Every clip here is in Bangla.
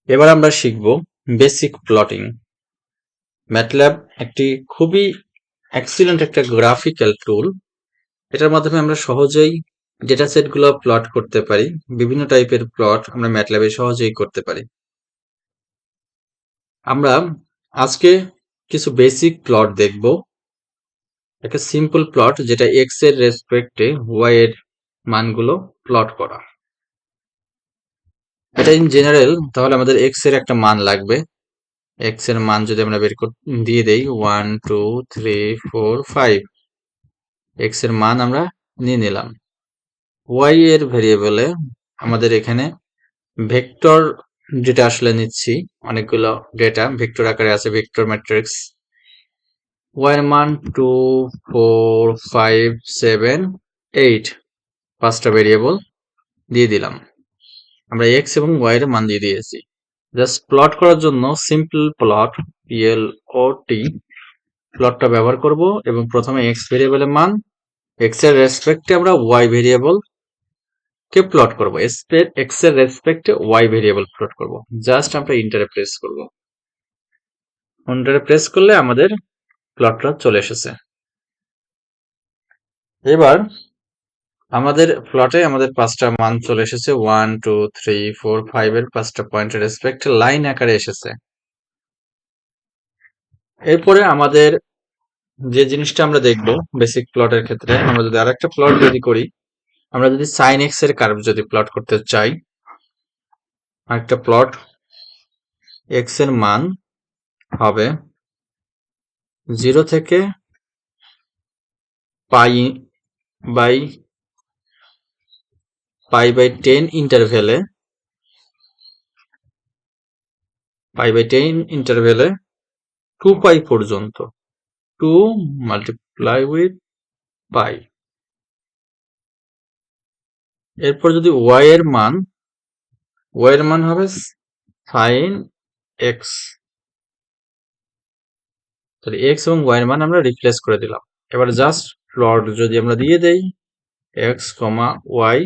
এবার আমরা শিখব বেসিক প্লটিং। ম্যাটল্যাব একটি খুবই এক্সিলেন্ট একটা গ্রাফিক্যাল টুল। এটার মাধ্যমে আমরা সহজেই ডেটা সেটগুলো প্লট করতে পারি। বিভিন্ন টাইপের প্লট আমরা ম্যাটল্যাবে সহজেই করতে পারি। আমরা আজকে কিছু বেসিক প্লট দেখব। একটা সিম্পল প্লট যেটা এক্স এর রেসপেক্টে ওয়াই এর মানগুলো প্লট করা। এটা ইন জেনারেল তাহলে আমাদের এক্স এর একটা মান লাগবে। এক্স এর মান যদি আমরা দিয়ে দেই 1 2 3 4 5, এক্স এর মান আমরা নিয়ে নিলাম। ওয়াই এর ভেরিয়েবলে আমাদের এখানে ভেক্টর যেটা আসলে নিচ্ছি, অনেকগুলো ডেটা ভেক্টর আকারে আছে, ভেক্টর ম্যাট্রিক্স। ওয়াই এর মান 2 4 5 7 8, পাঁচটা ভেরিয়েবল দিয়ে দিলাম। আমরা এক্স এবং ওয়াই এর মান দিয়ে দিয়েছি। জাস্ট প্লট করার জন্য সিম্পল প্লট PLOT প্লটটা ব্যবহার করব এবং প্রথমে এক্স ভেরিয়েবলের মান, এক্স এর রেসপেক্টে আমরা ওয়াই ভেরিয়েবল কে প্লট করব। এক্স এর রেসপেক্টে ওয়াই ভেরিয়েবল প্লট করব। জাস্ট আমরা ইন্টারে প্রেস করব। ইন্টারে প্রেস করলে আমাদের প্লটটা চলে এসেছে। এবার আমাদের প্লটে আমাদের পাঁচটা মান চলে এসেছে, 1 2 3 4 5 এর পাঁচটা পয়েন্টের রেসপেক্টে লাইন আকারে এসেছে। এরপরে আমাদের যে জিনিসটা আমরা দেখব বেসিক প্লটের ক্ষেত্রে, আমরা যদি আরেকটা প্লট যদি করি, আমরা যদি সাইন এক্স এর কার্ভ যদি প্লট করতে চাই, আরেকটা প্লট, এক্স এর মান হবে 0 থেকে পাই বাই 10 ইন্টারভেলে, 2 পাই পর্যন্ত, 2 মাল্টিপ্লাই উইথ পাই। এরপর যদি ওয়াই এর মান হবে সাইন এক্স, তাহলে এক্স এবং ওয়াই এর মান আমরা রিপ্লেস করে দিলাম। এবার জাস্ট প্লট যদি আমরা দিয়ে দেই এক্স কমা ওয়াই,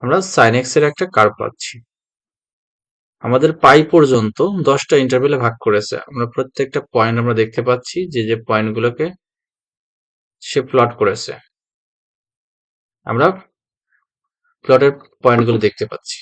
আমরা সাইন এক্স এর একটা কার্ভ পাচ্ছি। আমাদের পাই পর্যন্ত 10টা ইন্টারভেলে ভাগ করেছে। আমরা প্রত্যেকটা পয়েন্ট আমরা দেখতে পাচ্ছি যে পয়েন্টগুলোকে সে প্লট করেছে, আমরা প্লটের পয়েন্টগুলো দেখতে পাচ্ছি।